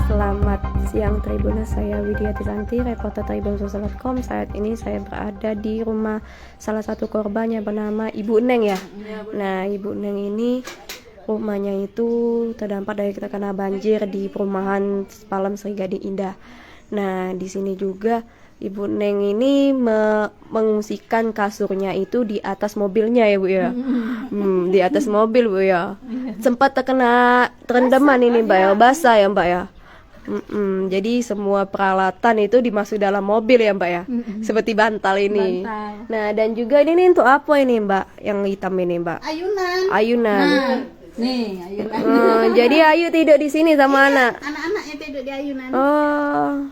Selamat siang Tribuners, saya Widya Tisanti, reporter Tribunnews.com. Saat ini saya berada di rumah salah satu korban yang bernama Ibu Neng ya. Nah, Ibu Neng ini rumahnya itu terdampak dari terkena banjir di perumahan Palem Sri Gading Indah. Nah, di sini juga Ibu Neng ini mengungsikan kasurnya itu di atas mobilnya ya Bu ya. Di atas mobil Bu ya. Sempat terendaman ini Mbak ya, basah ya Mbak ya. Jadi semua peralatan itu dimasuk dalam mobil ya Mbak ya, seperti bantal ini. Nah, dan juga ini untuk apa ini Mbak, yang hitam ini Mbak? Ayunan. Nih, ayunan. Jadi Ayu tidur di sini sama anak. Anak-anaknya tidur di ayunan. Oh,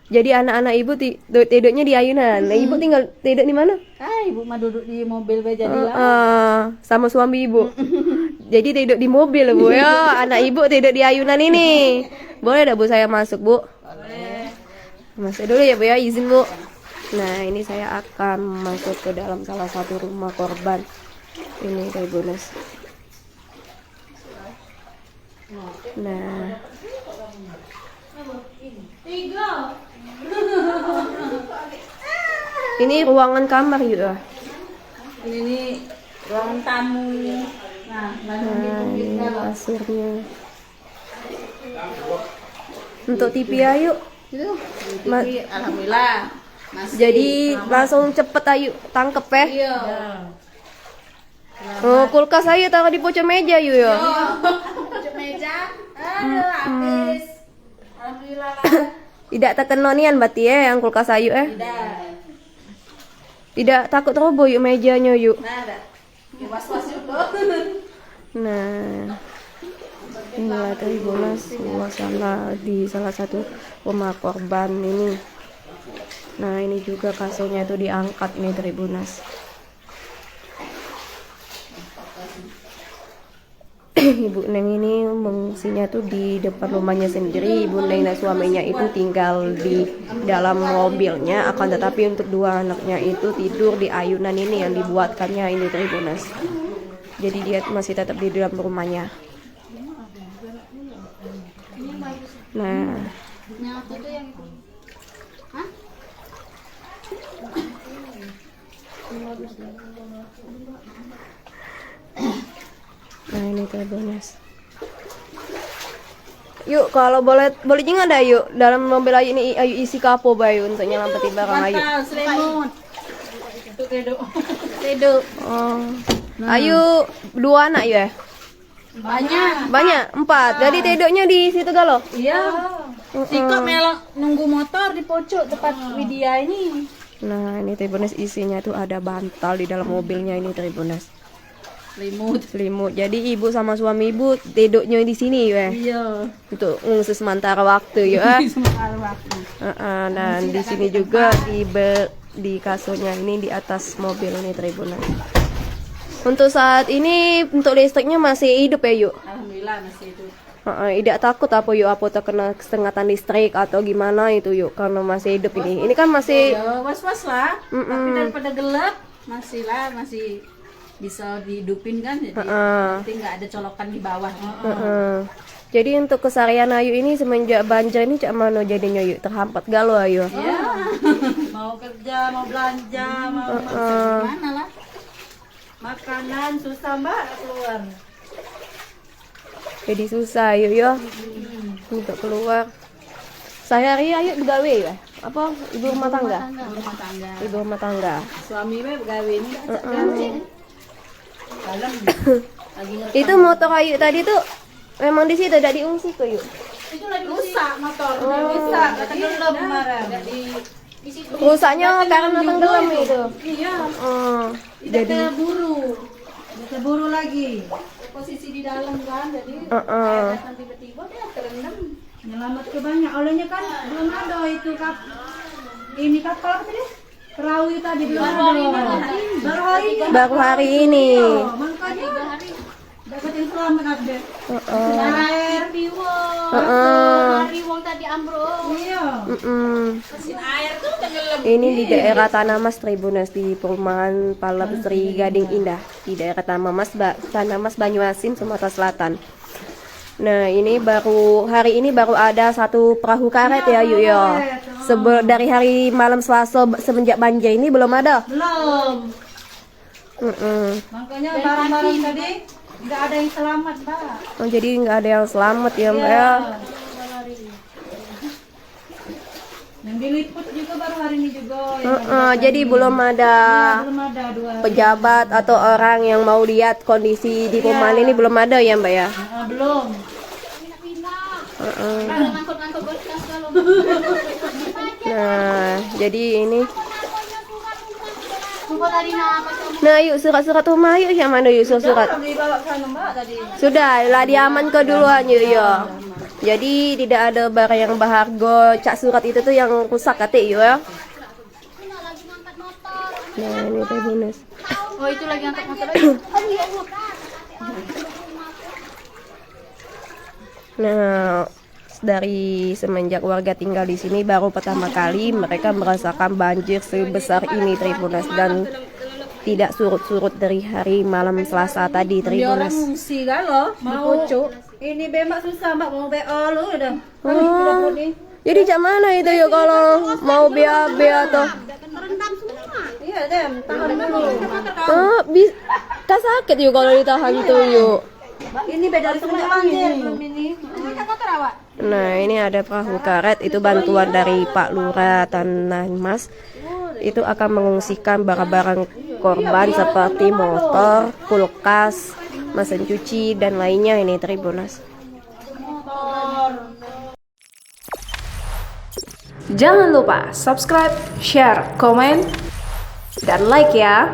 jadi anak-anak ibu tidurnya di ayunan. Nah, ibu tinggal tidur di mana? Ibu mah duduk di mobil aja lah. Sama suami ibu. Jadi tidur di mobil Bu ya. Anak ibu tidur di ayunan ini. Boleh dah Bu saya masuk Bu? Boleh. Masuk dulu ya Bu ya, izin Bu. Nah, ini saya akan masuk ke dalam salah satu rumah korban. Ini Tribuners. Nah, ini ruangan kamar yuk ya. Ini ruangan tamu. Nah, Ini kasirnya. Untuk TV Ayu. Jadi, alhamdulillah. Masih Jadi langsung cepet Ayu tangkep ya. Iya. Oh, kulkas Ayu taruh di pojok meja yuk ya. Pojok meja. Habis. Alhamdulillah lah. Tidak terkena nian berarti ya yang kulkas Ayu Tidak takut roboh yuk mejanya yuk. Nah, ada. Was-was juga. Nah, inilah Tribuners suasana di salah satu rumah korban ini. Nah, ini juga kasurnya itu diangkat nih Tribuners. Ibu Neng ini mengungsinya tuh di depan rumahnya sendiri. Ibu Neng dan suaminya itu tinggal di dalam mobilnya, akan tetapi untuk dua anaknya itu tidur di ayunan ini yang dibuatkannya ini Tribuners. Jadi dia masih tetap di dalam rumahnya. Nah, nah ini Tribuners. Yuk kalau boleh juga ada yuk dalam mobil Ayu ini Ayu isi kapo Bayu untuk nyelamatin barang Ayu. Selimut. Untuk tidur. Oh. Ayu dua anak ya? Banyak 4. Jadi tidurnya di situ galau. Iya. Sikap melok nunggu motor di pojok tempat Widya ini. Nah, ini Tribuners isinya tuh ada bantal di dalam mobilnya ini Tribuners. Selimut. Jadi ibu sama suami ibu tidurnya di sini ya. Iya. Untuk ngurus sementara waktu ya. Dan di sini juga di kasurnya ini di atas mobil ini Tribuners. Untuk saat ini untuk listriknya masih hidup ya yuk. Alhamdulillah masih hidup. Tidak takut apa yuk apa terkena setengahkan listrik atau gimana itu yuk karena masih hidup ini. Ini kan masih Ya, was-was lah. Tapi daripada gelap masih bisa dihidupin kan, jadi nanti nggak ada colokan di bawah. Jadi untuk keseharian Ayu ini semenjak banjir ini cak mana jadinya yuk terhampat galau Ayu. Ya. Mau kerja, mau belanja, mau mana lah. Makanan susah Mbak keluar. Jadi susah Ayu ya untuk keluar. Sehari Ayu begawe ya? Apa ibu rumah tangga? Ibu rumah tangga. Suami me begawe ini enggak gawe. Dalam lagi Itu motor Ayu tadi tuh memang di situ tidak diungsi tuh yuk. itu lagi rusak motor, rusak, tenggelam kemarin. Jadi Rusaknya karena tenggelam itu. iya, Jadi terburu lagi. Posisi di dalam kan, jadi air datang tiba-tiba dia terendam. Nyelamat ke banyak, olehnya kan belum ada itu ini kapal apa tadi? Perahu itu tadi belum ada. Baru hari ini. Makanya dapat yang selamat update. Air piwo. Hari wong tadi ambruk. Iya. Ini di daerah Tanah Mas Tribunas, di perumahan Palem Sri Gading Indah, di daerah Tanah Mas Banyuasin, Sumatera Selatan. Nah, ini hari ini baru ada satu perahu karet ya, Yuk ya. Dari hari malam Selasa semenjak banjir ini belum ada. Belum. Makanya barang-barang tadi nggak ada yang selamat, Mbak. Oh, jadi nggak ada yang selamat ya, Mbak ya. Yang diliput juga baru hari ini juga. Jadi belum ada Belum ada 2 hari. pejabat atau orang yang mau lihat kondisi di perumahan ini, belum ada ya, Mbak ya. Belum. Ngangkut-ngangkut berkas kalau. Nah, jadi ini. Coba tadi apa kamu? Nah, yuk surat-surat rumah yuk, yang mana yuk surat? Dibawa sana, Mbak, tadi. Sudah, lah diamankan duluan yuk ya. Jadi tidak ada barang yang berharga, cak surat itu tuh yang rusak katik yuk ya. Lagi ngangkat motor. Nah, ini teh bonus. Oh, itu lagi angkat motor lagi. Oh, iya, Allah. Nah, dari semenjak warga tinggal di sini baru pertama kali mereka merasakan banjir sebesar ini Tribunas, dan tidak surut-surut dari hari malam Selasa tadi Tribunas. Ngungsi galau, mau ini bemak susah, Mbak, mau BO lu udah. Oh, jadi cak mana itu yuk kalau mau bea tuh? Terendam semua. Iya, Dem, tahan dulu. Oh, tak sakit yuk kalau ditahan tuh yuk. Ini beda semenjak banjir belum ini. Angkat motor awak. Nah, ini ada perahu karet, itu bantuan dari Pak Lurah Tanah Mas. Itu akan mengungsikan barang-barang korban seperti motor, kulkas, mesin cuci dan lainnya ini Tribunas. Jangan lupa subscribe, share, komen, dan like ya.